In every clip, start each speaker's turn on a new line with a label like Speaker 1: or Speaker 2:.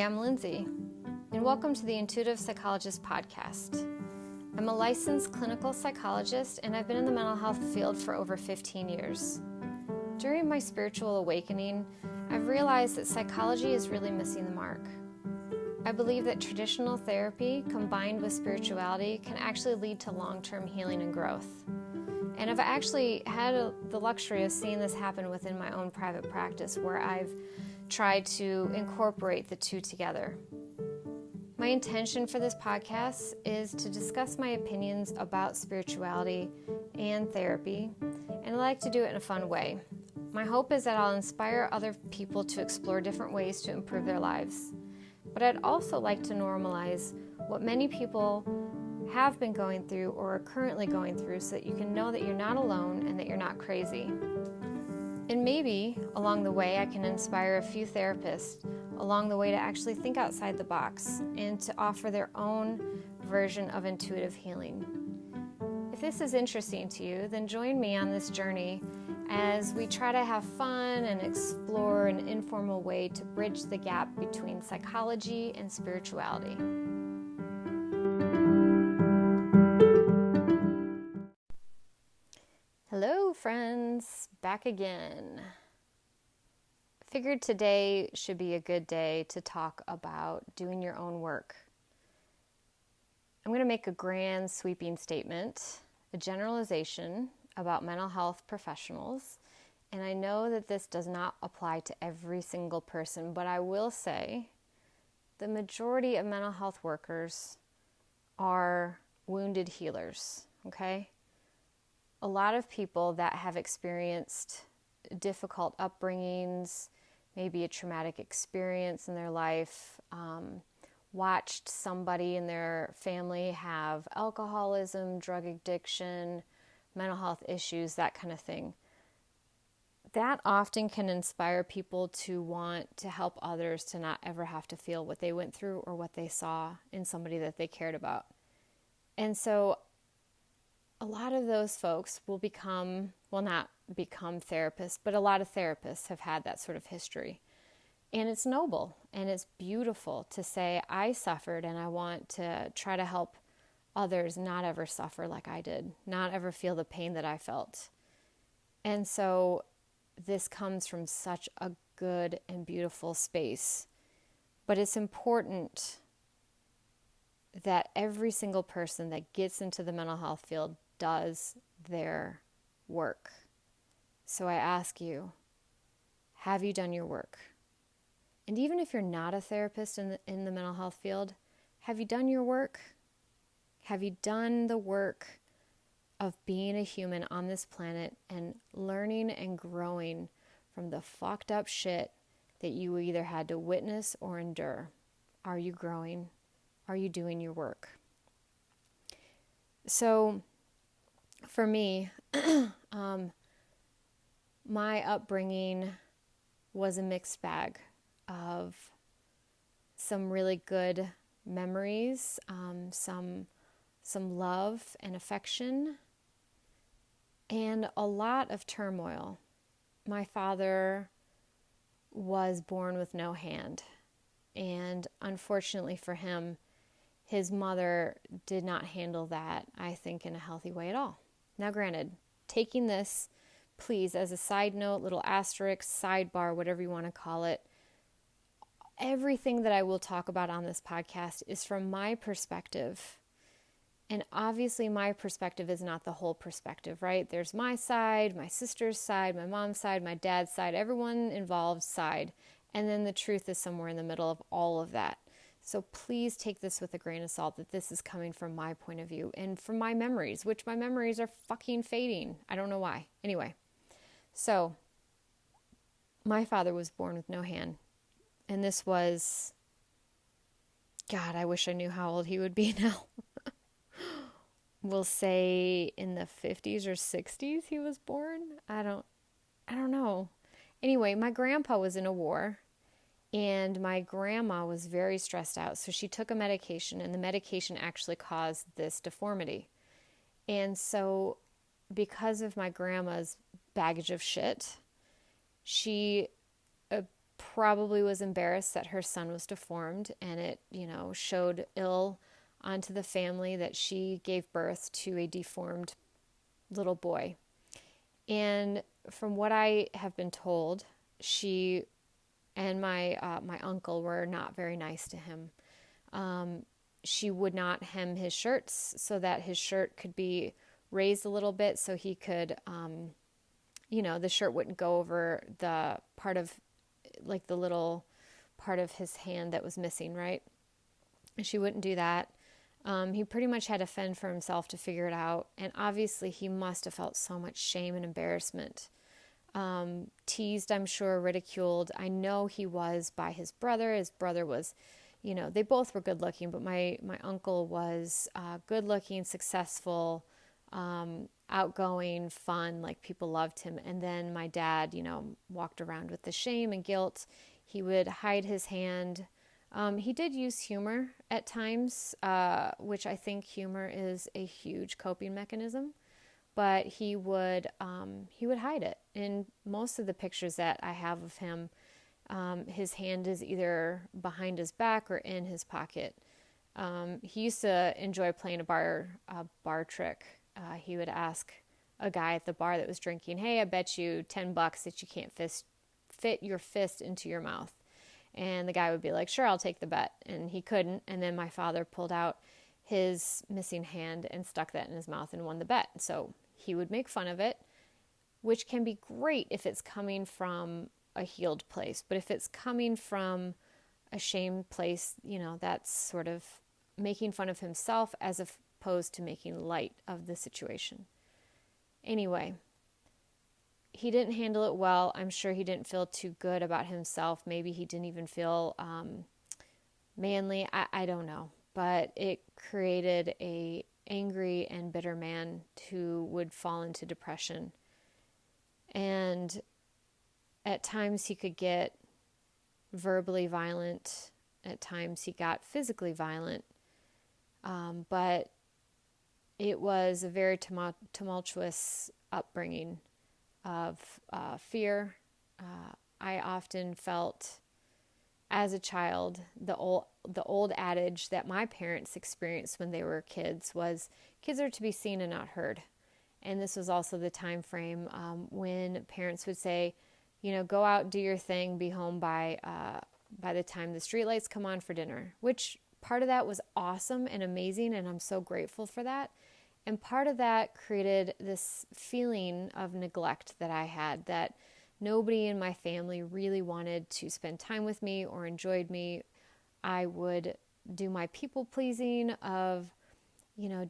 Speaker 1: I'm Lindsay, and welcome to the Intuitive Psychologist podcast. I'm a licensed clinical psychologist, and I've been in the mental health field for over 15 years. During my spiritual awakening, I've realized that psychology is really missing the mark. I believe that traditional therapy combined with spirituality can actually lead to long-term healing and growth. And I've actually had the luxury of seeing this happen within my own private practice, where I've tried to incorporate the two together. My intention for this podcast is to discuss my opinions about spirituality and therapy, and I like to do it in a fun way. My hope is that I'll inspire other people to explore different ways to improve their lives. But I'd also like to normalize what many people have been going through or are currently going through, so that you can know that you're not alone and that you're not crazy. And maybe along the way I can inspire a few therapists along the way to actually think outside the box and to offer their own version of intuitive healing. If this is interesting to you, then join me on this journey as we try to have fun and explore an informal way to bridge the gap between psychology and spirituality. Hello friends, back again. Figured today should be a good day to talk about doing your own work. I'm going to make a grand sweeping statement, a generalization about mental health professionals, and I know that this does not apply to every single person, but I will say the majority of mental health workers are wounded healers, okay? A lot of people that have experienced difficult upbringings, maybe a traumatic experience in their life, watched somebody in their family have alcoholism, drug addiction, mental health issues, that kind of thing. That often can inspire people to want to help others to not ever have to feel what they went through or what they saw in somebody that they cared about. And so a lot of those folks will not become therapists, but a lot of therapists have had that sort of history. And it's noble and it's beautiful to say, I suffered and I want to try to help others not ever suffer like I did, not ever feel the pain that I felt. And so this comes from such a good and beautiful space. But it's important that every single person that gets into the mental health field does their work. So I ask you, have you done your work? And even if you're not a therapist in the mental health field, have you done your work? Have you done the work of being a human on this planet and learning and growing from the fucked up shit that you either had to witness or endure? Are you growing? Are you doing your work? So for me, my upbringing was a mixed bag of some really good memories, some love and affection, and a lot of turmoil. My father was born with no hand, and unfortunately for him, his mother did not handle that, I think, in a healthy way at all. Now, granted, taking this, please, as a side note, little asterisk, sidebar, whatever you want to call it, everything that I will talk about on this podcast is from my perspective. And obviously, my perspective is not the whole perspective, right? There's my side, my sister's side, my mom's side, my dad's side, everyone involved's side. And then the truth is somewhere in the middle of all of that. So please take this with a grain of salt, that this is coming from my point of view and from my memories, which my memories are fucking fading. I don't know why. Anyway, so my father was born with no hand. And this was, God, I wish I knew how old he would be now. We'll say in the 50s or 60s he was born. I don't know. Anyway, my grandpa was in a war. And my grandma was very stressed out, so she took a medication, and the medication actually caused this deformity. And so because of my grandma's baggage of shit, she probably was embarrassed that her son was deformed, and it, showed ill onto the family that she gave birth to a deformed little boy. And from what I have been told, she and my uncle were not very nice to him. She would not hem his shirts so that his shirt could be raised a little bit so he could, the shirt wouldn't go over the part of, like the little part of his hand that was missing, right? And she wouldn't do that. He pretty much had to fend for himself to figure it out. And obviously he must have felt so much shame and embarrassment. Teased, I'm sure, ridiculed. I know he was by his brother. His brother was, they both were good looking, but my uncle was good looking, successful, outgoing, fun, like people loved him. And then my dad, walked around with the shame and guilt. He would hide his hand. He did use humor at times, which I think humor is a huge coping mechanism, but he would hide it. In most of the pictures that I have of him, his hand is either behind his back or in his pocket. He used to enjoy playing a bar trick. He would ask a guy at the bar that was drinking, "Hey, I bet you $10 that you can't fit your fist into your mouth." And the guy would be like, "Sure, I'll take the bet." And he couldn't. And then my father pulled out his missing hand and stuck that in his mouth and won the bet. So he would make fun of it, which can be great if it's coming from a healed place. But if it's coming from a shame place, that's sort of making fun of himself as opposed to making light of the situation. Anyway, he didn't handle it well. I'm sure he didn't feel too good about himself. Maybe he didn't even feel manly. I don't know. But it created a angry and bitter man who would fall into depression. And at times he could get verbally violent. At times he got physically violent. But it was a very tumultuous upbringing of fear. I often felt as a child, the old adage that my parents experienced when they were kids was, kids are to be seen and not heard. And this was also the time frame when parents would say, go out, do your thing, be home by the time the streetlights come on for dinner, which part of that was awesome and amazing, and I'm so grateful for that. And part of that created this feeling of neglect that I had, that nobody in my family really wanted to spend time with me or enjoyed me. I would do my people pleasing of,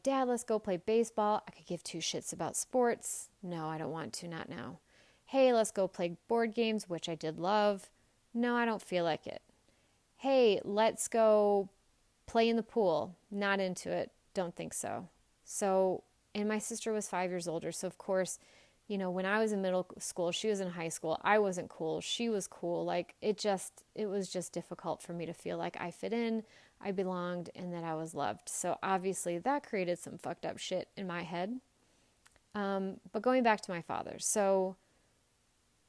Speaker 1: Dad, let's go play baseball. I could give two shits about sports. No, I don't want to, not now. Hey, let's go play board games, which I did love. No, I don't feel like it. Hey, let's go play in the pool. Not into it. Don't think so. So, and my sister was 5 years older. So of course, when I was in middle school, she was in high school. I wasn't cool. She was cool. Like it was just difficult for me to feel like I fit in, I belonged, and that I was loved. So obviously that created some fucked up shit in my head. But going back to my father. So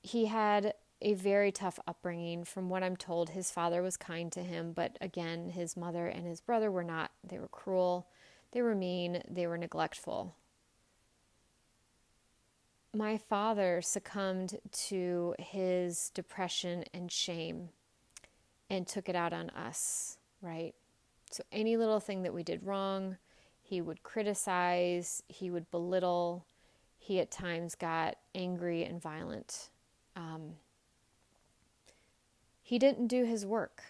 Speaker 1: he had a very tough upbringing. From what I'm told, his father was kind to him. But again, his mother and his brother were not. They were cruel. They were mean, they were neglectful. My father succumbed to his depression and shame and took it out on us, right? So any little thing that we did wrong, he would criticize, he would belittle, he at times got angry and violent. He didn't do his work.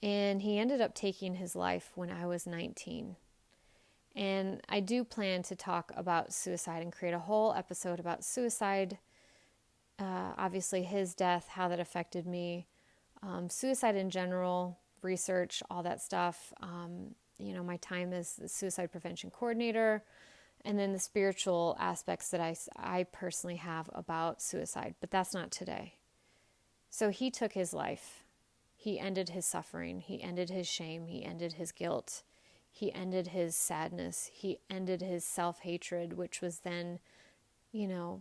Speaker 1: And he ended up taking his life when I was 19. And I do plan to talk about suicide and create a whole episode about suicide. Obviously, his death, how that affected me. Suicide in general, research, all that stuff. My time as the suicide prevention coordinator. And then the spiritual aspects that I personally have about suicide. But that's not today. So he took his life. He ended his suffering. He ended his shame. He ended his guilt. He ended his sadness. He ended his self-hatred, which was then,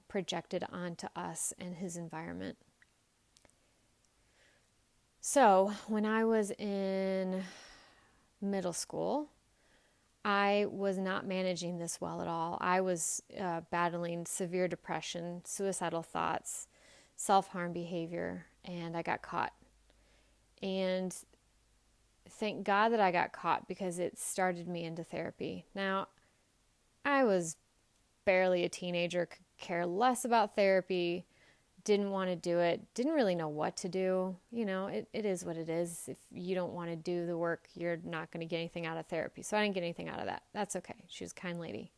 Speaker 1: projected onto us and his environment. So when I was in middle school, I was not managing this well at all. I was battling severe depression, suicidal thoughts, self-harm behavior, and I got caught. And thank God that I got caught because it started me into therapy. Now, I was barely a teenager, could care less about therapy, didn't want to do it, didn't really know what to do. It is what it is. If you don't want to do the work, you're not going to get anything out of therapy. So I didn't get anything out of that. That's okay. She was a kind lady.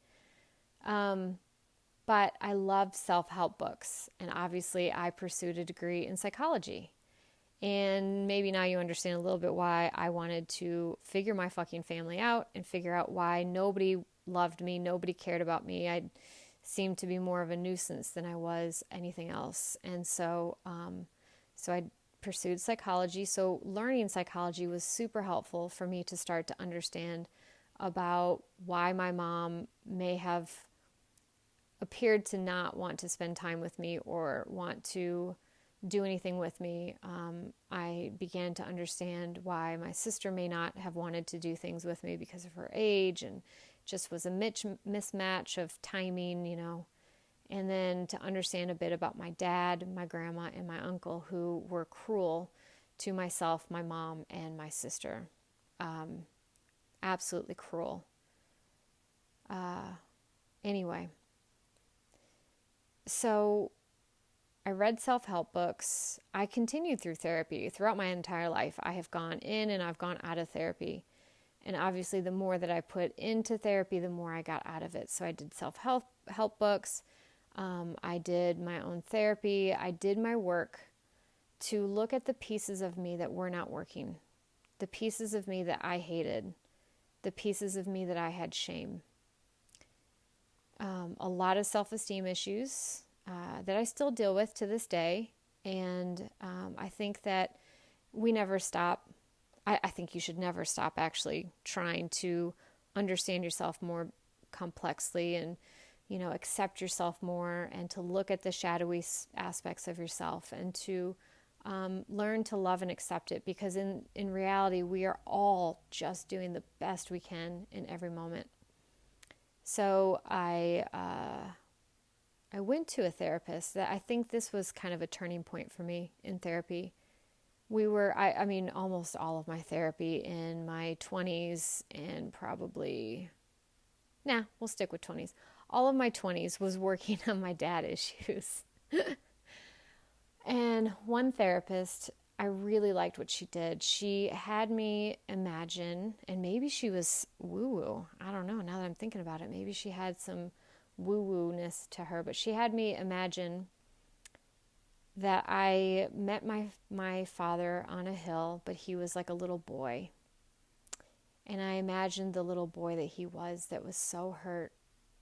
Speaker 1: But I loved self-help books. And obviously I pursued a degree in psychology. And maybe now you understand a little bit why I wanted to figure my fucking family out and figure out why nobody loved me, nobody cared about me. I seemed to be more of a nuisance than I was anything else. And so I pursued psychology. So learning psychology was super helpful for me to start to understand about why my mom may have appeared to not want to spend time with me or want to do anything with me. I began to understand why my sister may not have wanted to do things with me because of her age, and just was a mismatch of timing, And then to understand a bit about my dad, my grandma, and my uncle, who were cruel to myself, my mom, and my sister. Absolutely cruel. Anyway, so I read self-help books. I continued through therapy. Throughout my entire life, I have gone in and I've gone out of therapy. And obviously, the more that I put into therapy, the more I got out of it. So I did self-help books. I did my own therapy. I did my work to look at the pieces of me that were not working, the pieces of me that I hated, the pieces of me that I had shame. A lot of self-esteem issues that I still deal with to this day. And I think that we never stop. I think you should never stop actually trying to understand yourself more complexly and, accept yourself more, and to look at the shadowy aspects of yourself, and to learn to love and accept it, because in reality, we are all just doing the best we can in every moment. So I went to a therapist. That I think this was kind of a turning point for me in therapy. I mean, almost all of my therapy in my 20s, and probably, we'll stick with 20s. All of my 20s was working on my dad issues. And one therapist, I really liked what she did. She had me imagine, and maybe she was woo-woo. I don't know, now that I'm thinking about it. Maybe she had some woo-woo-ness to her, but she had me imagine that I met my father on a hill, but he was like a little boy. And I imagined the little boy that he was, that was so hurt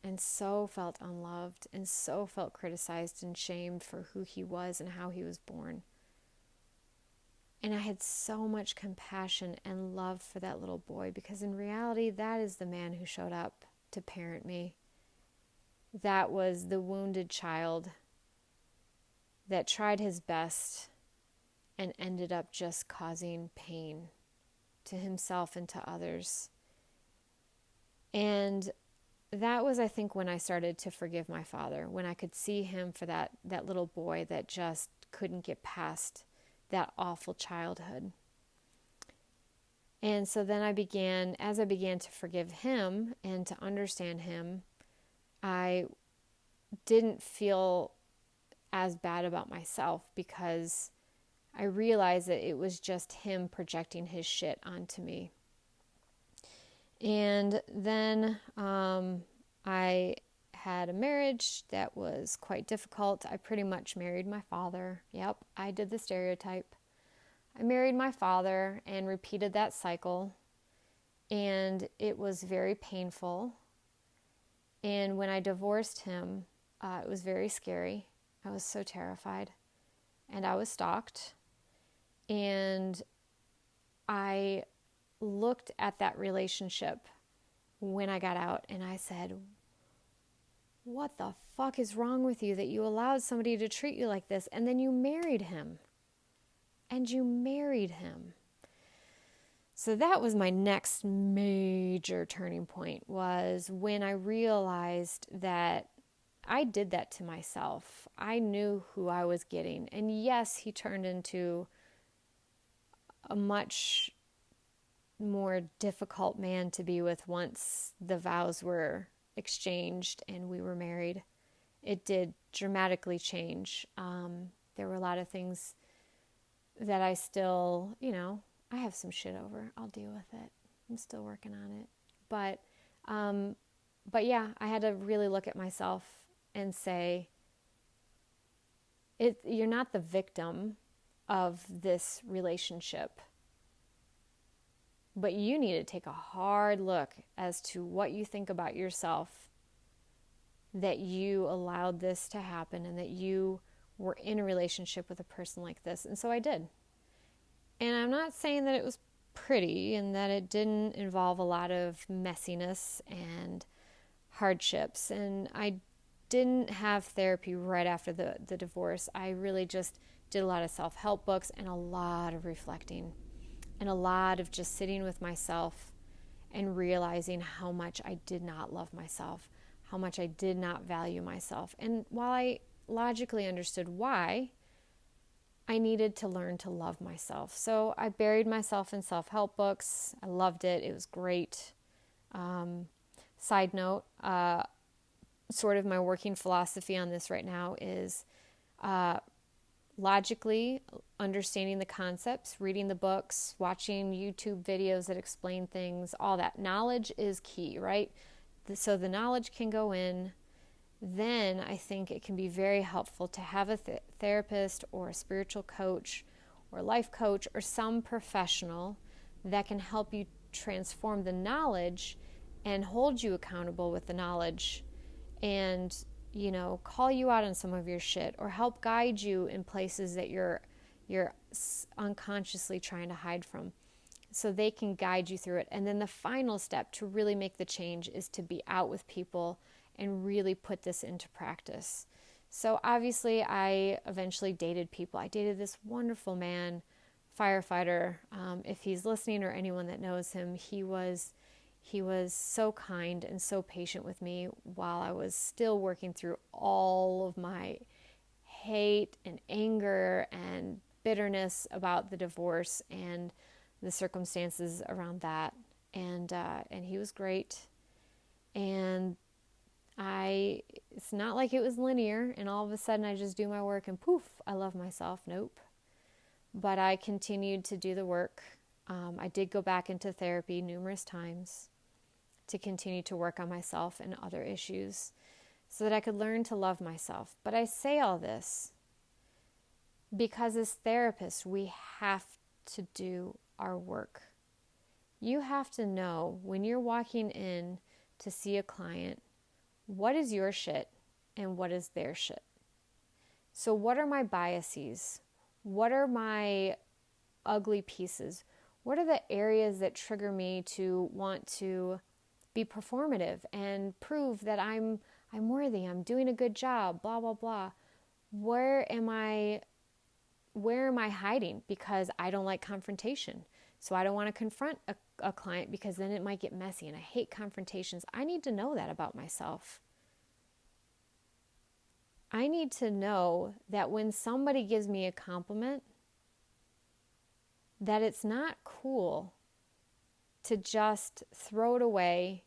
Speaker 1: and so felt unloved and so felt criticized and shamed for who he was and how he was born. And I had so much compassion and love for that little boy, because in reality, that is the man who showed up to parent me. That was the wounded child that tried his best and ended up just causing pain to himself and to others. And that was, I think, when I started to forgive my father, when I could see him for that little boy that just couldn't get past that awful childhood. And so then as I began to forgive him and to understand him, I didn't feel as bad about myself, because I realized that it was just him projecting his shit onto me. And then I had a marriage that was quite difficult. I pretty much married my father. Yep, I did the stereotype. I married my father and repeated that cycle. And it was very painful. And when I divorced him, it was very scary. I was so terrified. And I was stalked. And I looked at that relationship when I got out, and I said, what the fuck is wrong with you that you allowed somebody to treat you like this, and then you married him? and you married him. So that was my next major turning point, was when I realized that I did that to myself. I knew who I was getting. And yes, he turned into a much more difficult man to be with once the vows were exchanged and we were married. It did dramatically change. There were a lot of things that I still, I have some shit over. I'll deal with it. I'm still working on it. But yeah, I had to really look at myself and say, you're not the victim of this relationship, but you need to take a hard look as to what you think about yourself, that you allowed this to happen and that you were in a relationship with a person like this. And so I did. And I'm not saying that it was pretty and that it didn't involve a lot of messiness and hardships. And I didn't have therapy right after the divorce. I really just did a lot of self-help books and a lot of reflecting and a lot of just sitting with myself and realizing how much I did not love myself, how much I did not value myself. And while I logically understood why, I needed to learn to love myself. So I buried myself in self-help books. I loved it. It was great. Side note, sort of my working philosophy on this right now is logically understanding the concepts, reading the books, watching YouTube videos that explain things, all that. Knowledge is key, right? So the knowledge can go in. Then I think it can be very helpful to have a therapist or a spiritual coach or life coach or some professional that can help you transform the knowledge and hold you accountable with the knowledge and, call you out on some of your shit or help guide you in places that you're unconsciously trying to hide from, so they can guide you through it. And then the final step to really make the change is to be out with people and really put this into practice. So obviously I eventually dated people. I dated this wonderful man, firefighter. If he's listening or anyone that knows him, he was so kind and so patient with me while I was still working through all of my hate and anger and bitterness about the divorce and the circumstances around that. And he was great. And it's not like it was linear and all of a sudden I just do my work and poof, I love myself. Nope. But I continued to do the work. I did go back into therapy numerous times to continue to work on myself and other issues so that I could learn to love myself. But I say all this because as therapists, we have to do our work. You have to know when you're walking in to see a client, what is your shit and what is their shit? So what are my biases? What are my ugly pieces? What are the areas that trigger me to want to be performative and prove that I'm worthy, I'm doing a good job, blah, blah, blah. Where am I hiding? Because I don't like confrontation. So I don't want to confront a client because then it might get messy and I hate confrontations. I need to know that about myself. I need to know that when somebody gives me a compliment, that it's not cool to just throw it away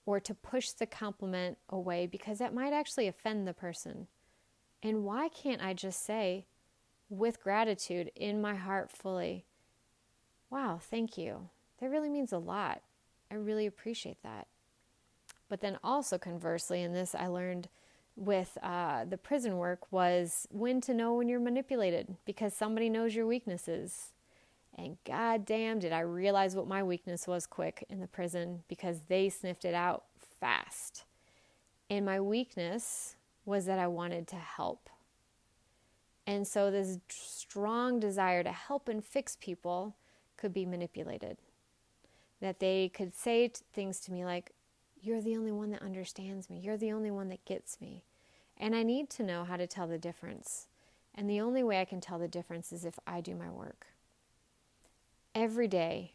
Speaker 1: or to push the compliment away because that might actually offend the person. And why can't I just say with gratitude in my heart fully, wow, thank you. That really means a lot. I really appreciate that. But then also conversely, and this I learned with the prison work, was when to know when you're manipulated because somebody knows your weaknesses. And goddamn, did I realize what my weakness was quick in the prison because they sniffed it out fast. And my weakness was that I wanted to help. And so this strong desire to help and fix people could be manipulated. That they could say things to me like, you're the only one that understands me. You're the only one that gets me. And I need to know how to tell the difference. And the only way I can tell the difference is if I do my work. Every day,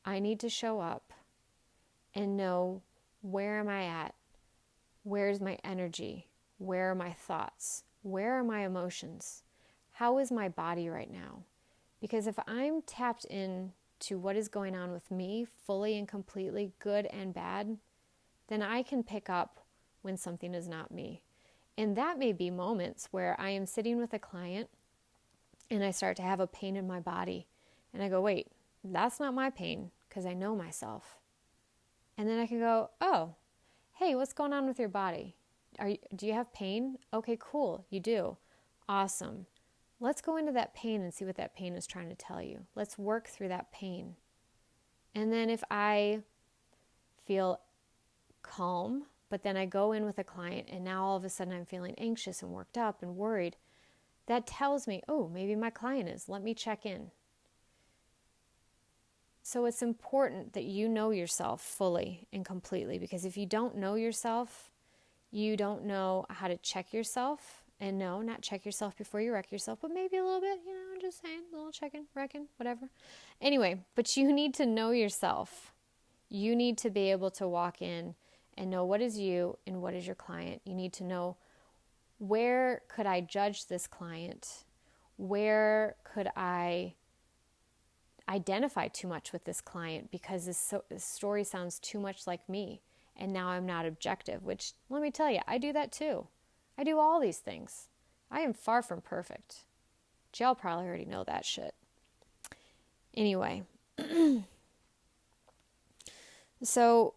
Speaker 1: I need to show up and know, where am I at? Where's my energy? Where are my thoughts? Where are my emotions? How is my body right now? Because if I'm tapped in to what is going on with me fully and completely, good and bad, then I can pick up when something is not me. And that may be moments where I am sitting with a client and I start to have a pain in my body. And I go, wait, that's not my pain, because I know myself. And then I can go, oh, hey, what's going on with your body? Do you have pain? Okay, cool, you do. Awesome. Let's go into that pain and see what that pain is trying to tell you. Let's work through that pain. And then if I feel calm, but then I go in with a client and now all of a sudden I'm feeling anxious and worked up and worried, that tells me, oh, maybe my client is. Let me check in. So it's important that you know yourself fully and completely, because if you don't know yourself, you don't know how to check yourself. And no, not check yourself before you wreck yourself, but maybe a little bit, I'm just saying, a little checking, wrecking, whatever. Anyway, but you need to know yourself. You need to be able to walk in and know what is you and what is your client. You need to know, where could I judge this client? Where could I identify too much with this client because this story sounds too much like me and now I'm not objective, which, let me tell you, I do that too. I do all these things. I am far from perfect. Y'all probably already know that shit. Anyway, so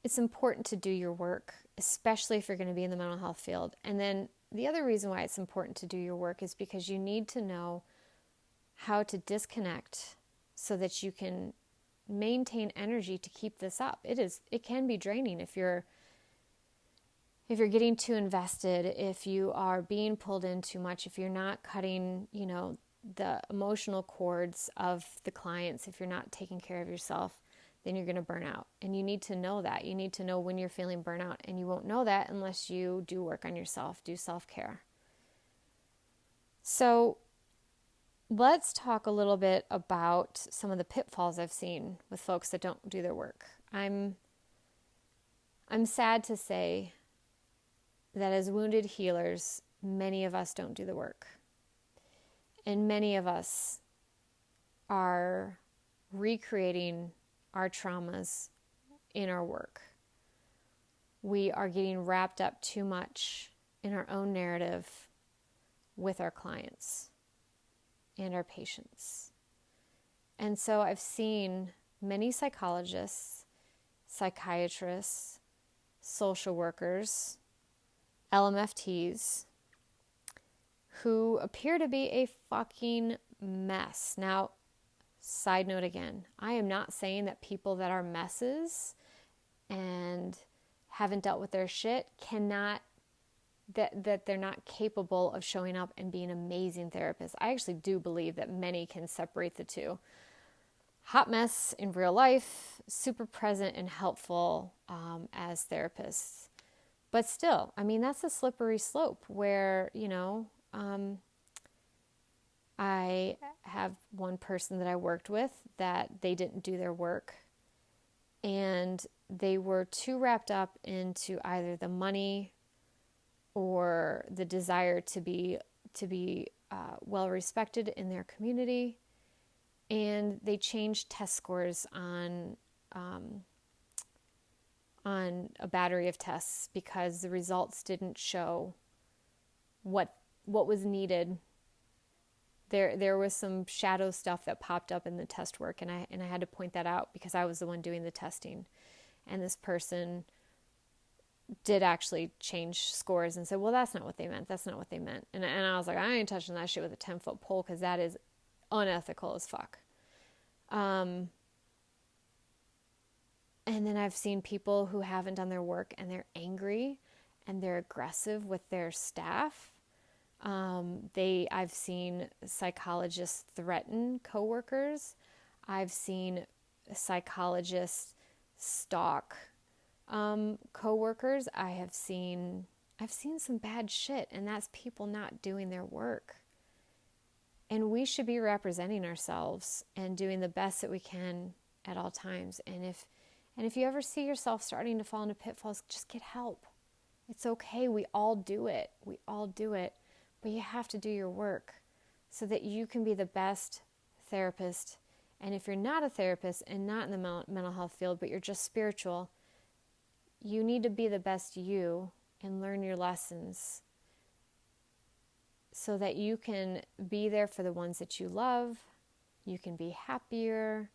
Speaker 1: it's important to do your work, especially if you're going to be in the mental health field. And then the other reason why it's important to do your work is because you need to know how to disconnect so that you can maintain energy to keep this up. It can be draining if you're getting too invested, if you are being pulled in too much, if you're not cutting, the emotional cords of the clients, if you're not taking care of yourself, then you're going to burn out. And you need to know that. You need to know when you're feeling burnout, and you won't know that unless you do work on yourself, do self-care. So let's talk a little bit about some of the pitfalls I've seen with folks that don't do their work. I'm sad to say that as wounded healers, many of us don't do the work. And many of us are recreating our traumas in our work. We are getting wrapped up too much in our own narrative with our clients and our patients. And so I've seen many psychologists, psychiatrists, social workers, LMFTs, who appear to be a fucking mess. Now, side note again, I am not saying that people that are messes and haven't dealt with their shit that they're not capable of showing up and being amazing therapists. I actually do believe that many can separate the two. Hot mess in real life, super present and helpful as therapists. But still, that's a slippery slope where, I have one person that I worked with that they didn't do their work, and they were too wrapped up into either the money or the desire to be well respected in their community, and they changed test scores on a battery of tests because the results didn't show what was needed. There was some shadow stuff that popped up in the test work, and I had to point that out because I was the one doing the testing. And this person did actually change scores and said, well, that's not what they meant. That's not what they meant. And I was like, I ain't touching that shit with a 10-foot pole because that is unethical as fuck. And then I've seen people who haven't done their work and they're angry and they're aggressive with their staff. I've seen psychologists threaten coworkers. I've seen psychologists stalk coworkers. I have seen I've seen some bad shit, and that's people not doing their work. And we should be representing ourselves and doing the best that we can at all times. And if you ever see yourself starting to fall into pitfalls, just get help. It's okay. We all do it. We all do it. But you have to do your work so that you can be the best therapist. And if you're not a therapist and not in the mental health field, but you're just spiritual, you need to be the best you and learn your lessons so that you can be there for the ones that you love. You can be happier.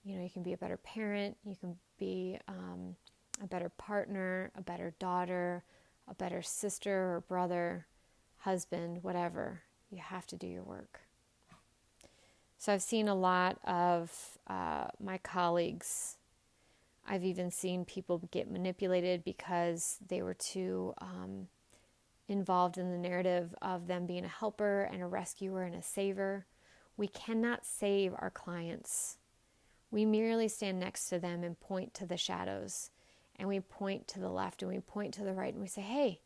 Speaker 1: You can be a better parent. You can be a better partner, a better daughter, a better sister or brother, husband, whatever. You have to do your work. So I've seen a lot of my colleagues. I've even seen people get manipulated because they were too involved in the narrative of them being a helper and a rescuer and a saver. We cannot save our clients. We merely stand next to them and point to the shadows, and we point to the left and we point to the right and we say, hey,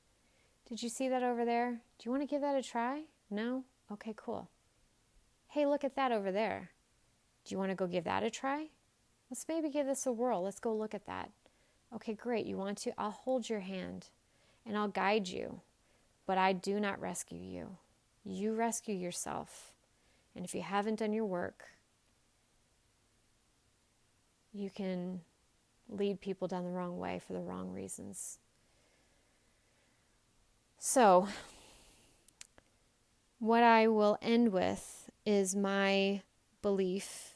Speaker 1: did you see that over there? Do you want to give that a try? No? Okay, cool. Hey, look at that over there. Do you want to go give that a try? Let's maybe give this a whirl. Let's go look at that. Okay, great. You want to? I'll hold your hand and I'll guide you, but I do not rescue you. You rescue yourself. And if you haven't done your work, you can lead people down the wrong way for the wrong reasons. So, what I will end with is my belief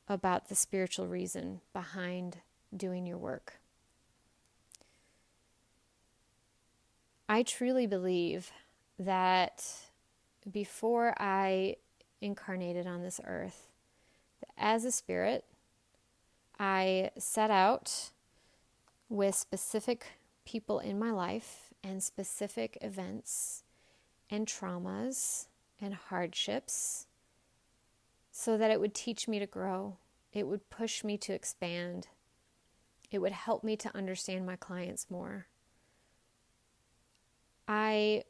Speaker 1: about the spiritual reason behind doing your work. I truly believe that before I incarnated on this earth, as a spirit, I set out with specific people in my life and specific events and traumas and hardships so that it would teach me to grow. It would push me to expand. It would help me to understand my clients more. I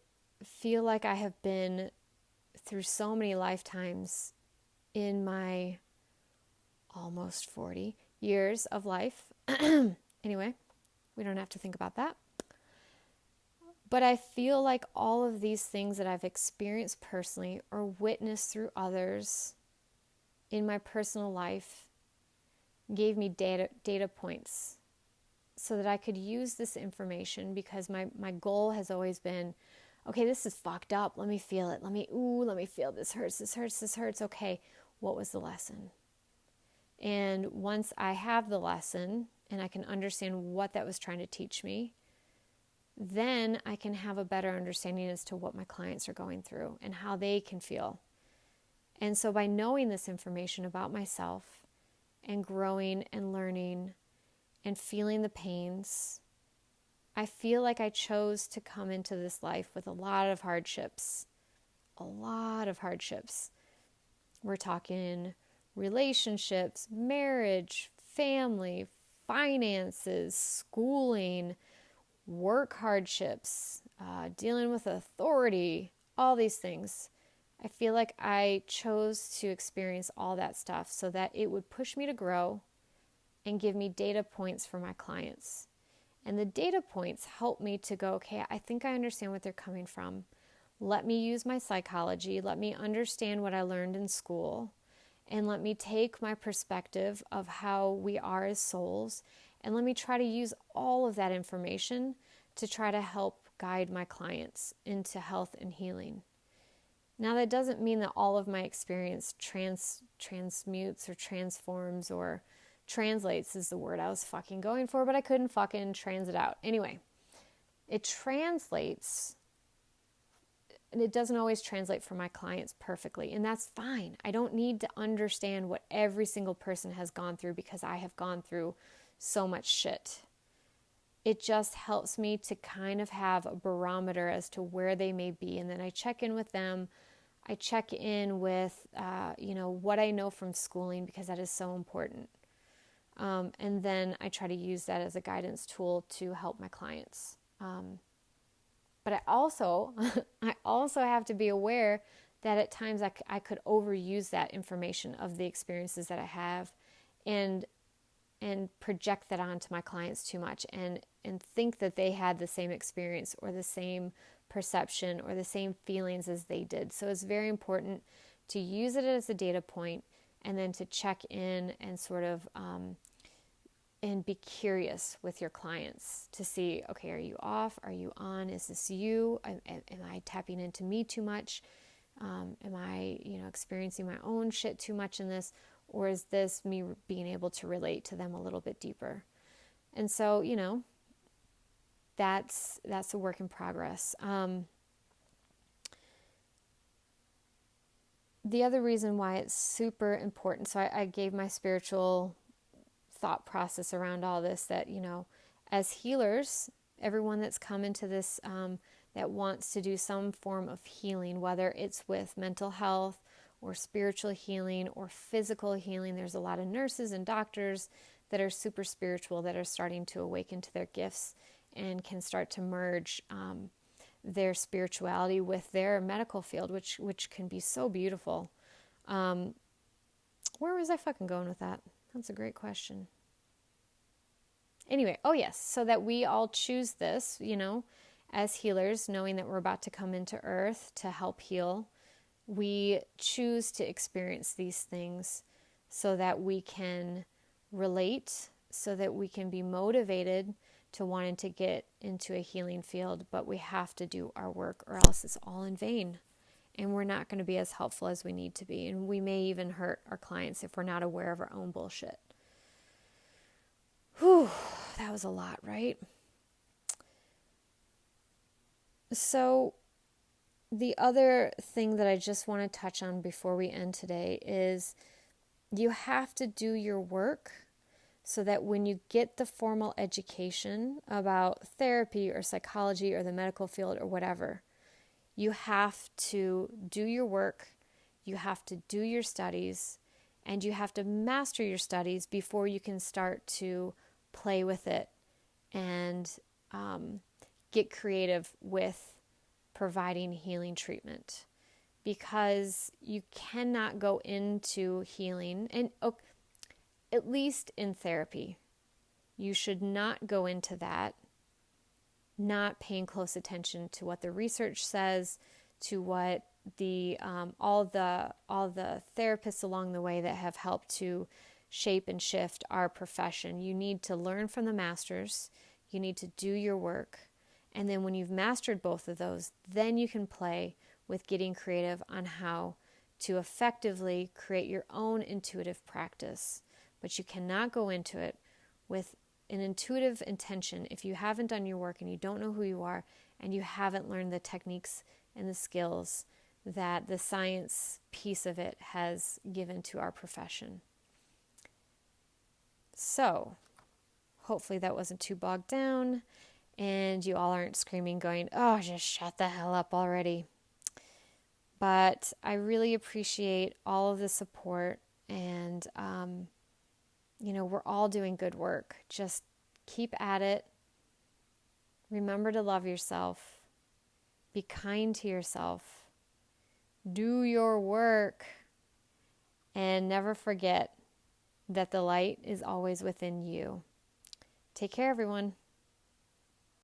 Speaker 1: feel like I have been through so many lifetimes in my almost 40 years of life. Anyway, we don't have to think about that. But I feel like all of these things that I've experienced personally or witnessed through others in my personal life gave me data points so that I could use this information, because my goal has always been, okay, this is fucked up. Let me feel it. Let me feel this hurts. Okay, what was the lesson? And once I have the lesson and I can understand what that was trying to teach me, then I can have a better understanding as to what my clients are going through and how they can feel. And so by knowing this information about myself and growing and learning and feeling the pains, I feel like I chose to come into this life with a lot of hardships. We're talking relationships, marriage, family, finances, schooling, work hardships, dealing with authority, all these things. I feel like I chose to experience all that stuff so that it would push me to grow and give me data points for my clients. And the data points help me to go, okay, I think I understand what they're coming from. Let me use my psychology. Let me understand what I learned in school. And let me take my perspective of how we are as souls, and let me try to use all of that information to try to help guide my clients into health and healing. Now, that doesn't mean that all of my experience transmutes or transforms or translates is the word I was fucking going for, but I couldn't fucking trans it out. Anyway, it translates, and it doesn't always translate for my clients perfectly, and that's fine. I don't need to understand what every single person has gone through because I have gone through so much shit. It just helps me to kind of have a barometer as to where they may be, and then I check in with them. I check in with, what I know from schooling, because that is so important. And then I try to use that as a guidance tool to help my clients. But I also have to be aware that at times I could overuse that information of the experiences that I have and project that onto my clients too much and think that they had the same experience or the same perception or the same feelings as they did. So it's very important to use it as a data point and then to check in and sort of and be curious with your clients to see, okay, are you off? Are you on? Is this you? Am I tapping into me too much? Am I, experiencing my own shit too much in this? Or is this me being able to relate to them a little bit deeper? And so, that's a work in progress. The other reason why it's super important, so I gave my spiritual thought process around all this, that, as healers, everyone that's come into this that wants to do some form of healing, whether it's with mental health or spiritual healing or physical healing. There's a lot of nurses and doctors that are super spiritual that are starting to awaken to their gifts and can start to merge their spirituality with their medical field, which can be so beautiful. Where was I fucking going with that? That's a great question. Anyway, yes, so that we all choose this, as healers, knowing that we're about to come into earth to help heal. We choose to experience these things so that we can relate, so that we can be motivated to wanting to get into a healing field, but we have to do our work or else it's all in vain. And we're not going to be as helpful as we need to be. And we may even hurt our clients if we're not aware of our own bullshit. Whew, that was a lot, right? So the other thing that I just want to touch on before we end today is you have to do your work so that when you get the formal education about therapy or psychology or the medical field or whatever, you have to do your work, you have to do your studies, and you have to master your studies before you can start to play with it and get creative with providing healing treatment. Because you cannot go into healing, and at least in therapy, you should not go into that not paying close attention to what the research says, to what the all the therapists along the way that have helped to shape and shift our profession. You need to learn from the masters. You need to do your work. And then when you've mastered both of those, then you can play with getting creative on how to effectively create your own intuitive practice. But you cannot go into it with an intuitive intention if you haven't done your work and you don't know who you are and you haven't learned the techniques and the skills that the science piece of it has given to our profession. So, hopefully that wasn't too bogged down and you all aren't screaming going, oh, just shut the hell up already. But I really appreciate all of the support and, we're all doing good work. Just keep at it. Remember to love yourself. Be kind to yourself. Do your work. And never forget that the light is always within you. Take care, everyone.